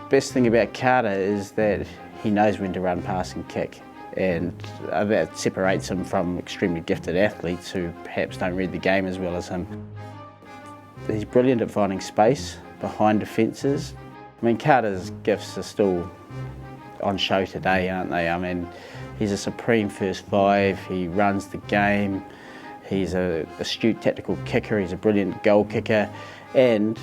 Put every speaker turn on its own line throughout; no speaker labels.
best thing about Carter is that he knows when to run, pass and kick, and that separates him from extremely gifted athletes who perhaps don't read the game as well as him. He's brilliant at finding space behind defences. I mean, Carter's gifts are still on show today, aren't they? I mean, he's a supreme first five, he runs the game, he's an astute tactical kicker, he's a brilliant goal kicker, and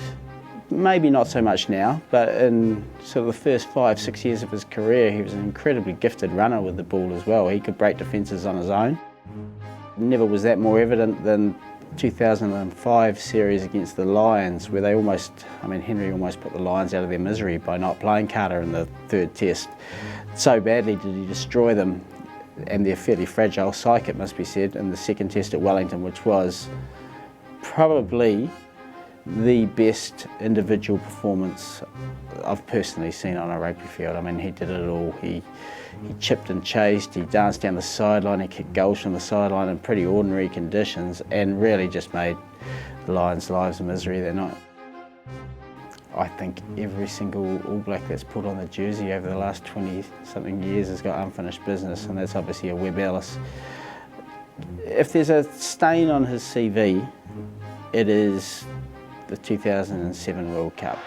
maybe not so much now, but in sort of the first 5-6 years of his career, he was an incredibly gifted runner with the ball as well. He could break defences on his own. Never was that more evident than 2005 series against the Lions, where they almost, I mean, Henry almost put the Lions out of their misery by not playing Carter in the third test. So badly did he destroy them and their fairly fragile psyche, it must be said, in the second test at Wellington, which was probably the best individual performance I've personally seen on a rugby field. I mean, he did it all. He chipped and chased, he danced down the sideline, he kicked goals from the sideline in pretty ordinary conditions and really just made the Lions' lives a misery that night. I think every single All Black that's put on the jersey over the last 20-something years has got unfinished business, and that's obviously a Webb Ellis. If there's a stain on his CV, it is the 2007 World Cup.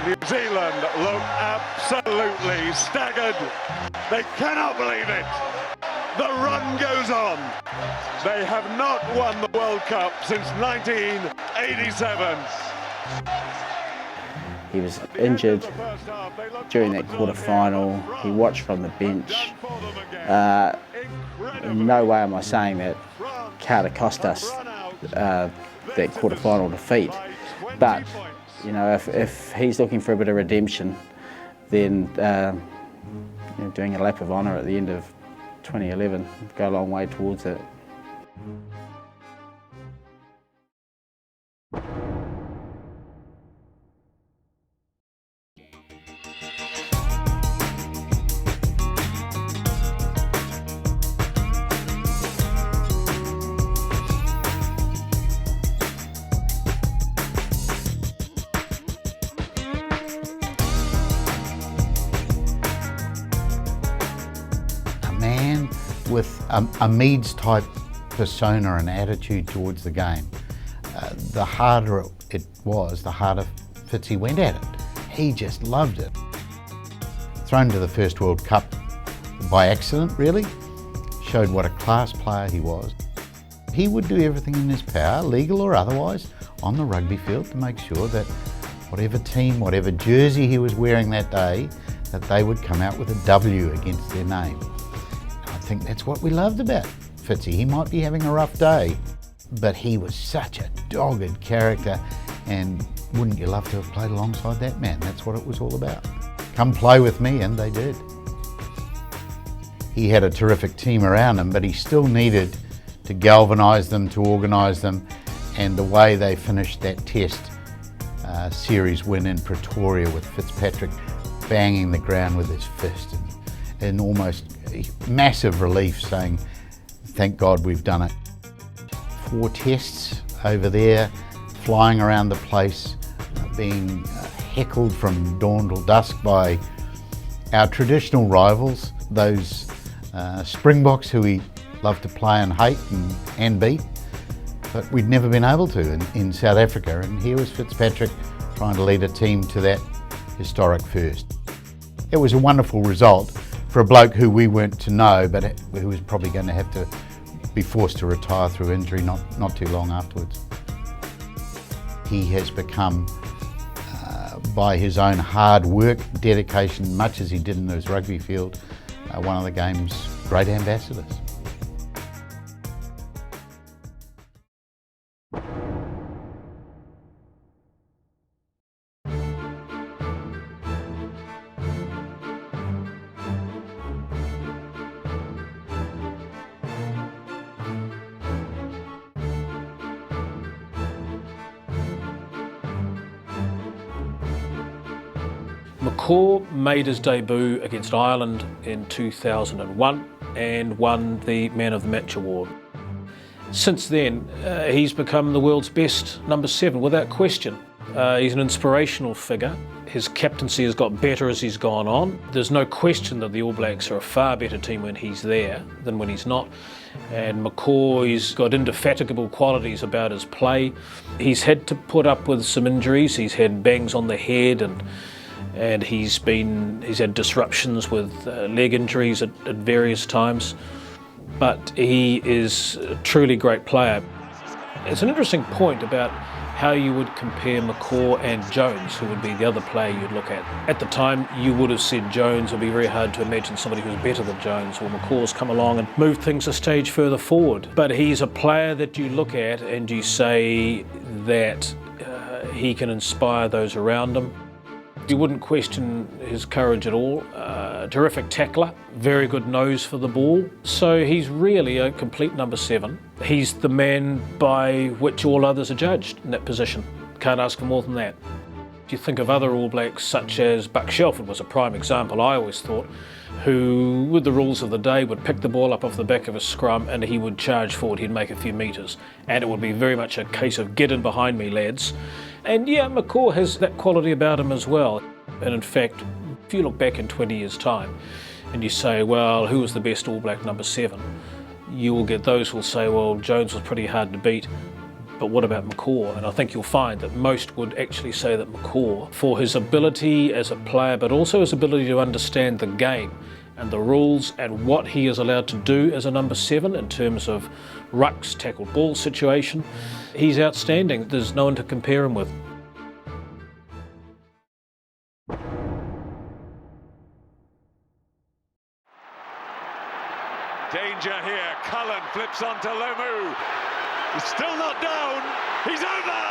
New Zealand look absolutely staggered. They cannot believe it. The run goes on. They have not won the World Cup since 1987.
He was injured during that quarter-final. He watched from the bench. In no way am I saying that Carter cost us that quarter-final defeat. But, you know, if he's looking for a bit of redemption, then you know, doing a lap of honour at the end of 2011 would go a long way towards it.
With a Meads type persona and attitude towards the game, the harder it was, the harder Fitzy went at it. He just loved it. Thrown to the first World Cup by accident, really, showed what a class player he was. He would do everything in his power, legal or otherwise, on the rugby field to make sure that whatever team, whatever jersey he was wearing that day, that they would come out with a W against their name. I think that's what we loved about Fitzy. He might be having a rough day, but he was such a dogged character, and wouldn't you love to have played alongside that man? That's what it was all about. Come play with me, and they did. He had a terrific team around him, but he still needed to galvanise them, to organise them, and the way they finished that test series win in Pretoria with Fitzpatrick banging the ground with his fist and almost massive relief, saying, thank God we've done it. 4 tests over there, flying around the place, being heckled from dawn till dusk by our traditional rivals, those Springboks who we love to play and hate and beat, but we'd never been able to in South Africa, and here was Fitzpatrick trying to lead a team to that historic first. It was a wonderful result for a bloke who we weren't to know, but who was probably going to have to be forced to retire through injury not too long afterwards. He has become, by his own hard work, dedication, much as he did in his rugby field, one of the game's great ambassadors.
McCaw made his debut against Ireland in 2001 and won the Man of the Match award. Since then, he's become the world's best number 7 without question. He's an inspirational figure. His captaincy has got better as he's gone on. There's no question that the All Blacks are a far better team when he's there than when he's not. And McCaw, he's got indefatigable qualities about his play. He's had to put up with some injuries. He's had bangs on the head and he's had disruptions with leg injuries at various times. But he is a truly great player. It's an interesting point about how you would compare McCaw and Jones, who would be the other player you'd look at. At the time, you would have said Jones. It would be very hard to imagine somebody who's better than Jones. Well, McCaw's come along and moved things a stage further forward. But he's a player that you look at and you say that he can inspire those around him. You wouldn't question his courage at all. Terrific tackler, very good nose for the ball. So he's really a complete number 7. He's the man by which all others are judged in that position. Can't ask for more than that. If you think of other All Blacks, such as Buck Shelford was a prime example, I always thought, who, with the rules of the day, would pick the ball up off the back of a scrum and he would charge forward, he'd make a few metres. And it would be very much a case of get in behind me, lads. And yeah, McCaw has that quality about him as well. And in fact, if you look back in 20 years' time and you say, well, who was the best All Black number 7? You will get those who will say, well, Jones was pretty hard to beat, but what about McCaw? And I think you'll find that most would actually say that McCaw, for his ability as a player, but also his ability to understand the game and the rules and what he is allowed to do as a number 7 in terms of rucks, tackled ball situation, he's outstanding. There's no one to compare him with.
Danger here. Cullen flips onto Lomu. He's still not down. He's over!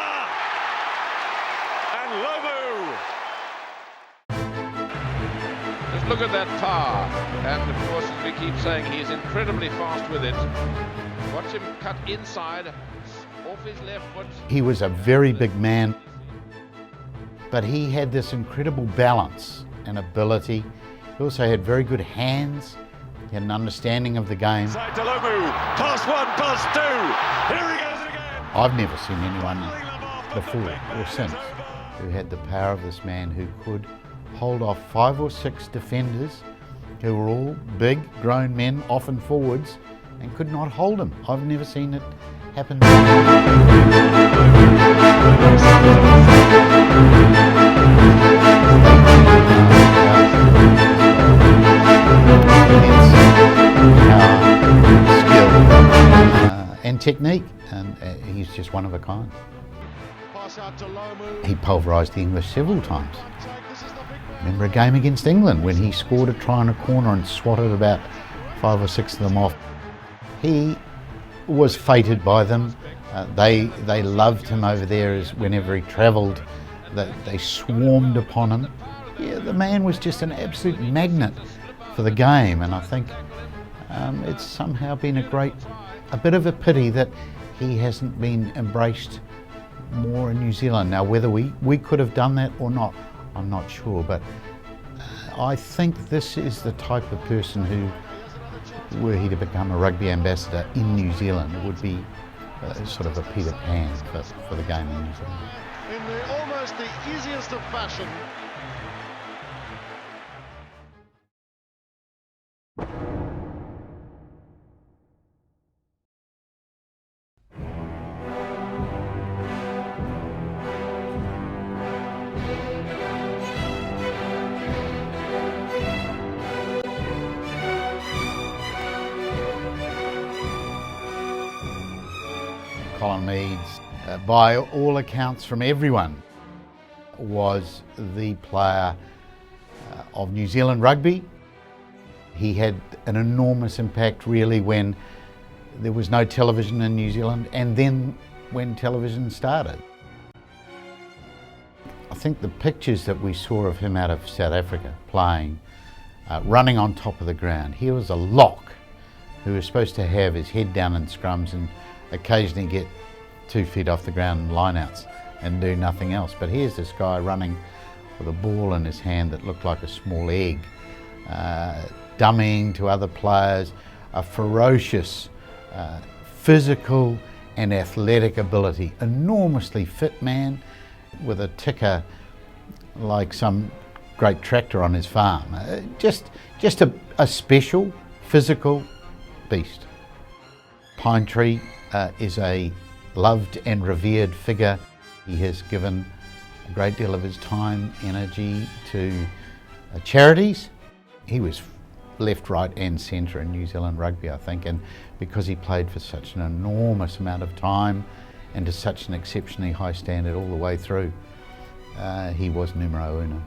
And Lomu.
Just look at that power. And of course, as we keep saying, he is incredibly fast with it. Watch him cut inside, off his left foot.
He was a very big man, but he had this incredible balance and ability. He also had very good hands. He had an understanding of the game.
Side to Lomu. Pass 1, pass 2. Here he goes again.
I've never seen anyone before or since who had the power of this man, who could hold off 5 or 6 defenders who were all big, grown men, often forwards, and could not hold him. I've never seen it happen. Skill and technique, and he's just one of a kind. He pulverised the English several times. Remember a game against England when he scored a try in a corner and swatted about 5 or 6 of them off. He was fated by them. They loved him over there, as whenever he travelled, they swarmed upon him. Yeah, the man was just an absolute magnet for the game, and I think it's somehow been a bit of a pity that he hasn't been embraced more in New Zealand. Now, whether we could have done that or not, I'm not sure, but I think this is the type of person who, were he to become a rugby ambassador in New Zealand, it would be sort of a Peter Pan for the game in New Zealand.
In almost the easiest of fashion.
Colin Meads, by all accounts from everyone, was the player of New Zealand rugby. He had an enormous impact really when there was no television in New Zealand, and then when television started. I think the pictures that we saw of him out of South Africa playing, running on top of the ground, he was a lock who was supposed to have his head down in scrums and occasionally get 2 feet off the ground in lineouts and do nothing else. But here's this guy running with a ball in his hand that looked like a small egg, dummying to other players, a ferocious physical and athletic ability, enormously fit man, with a ticker like some great tractor on his farm. Just a special, physical beast. Pine Tree is a loved and revered figure. He has given a great deal of his time, energy to charities. He was left, right and centre in New Zealand rugby, I think, and because he played for such an enormous amount of time and to such an exceptionally high standard all the way through, he was numero uno.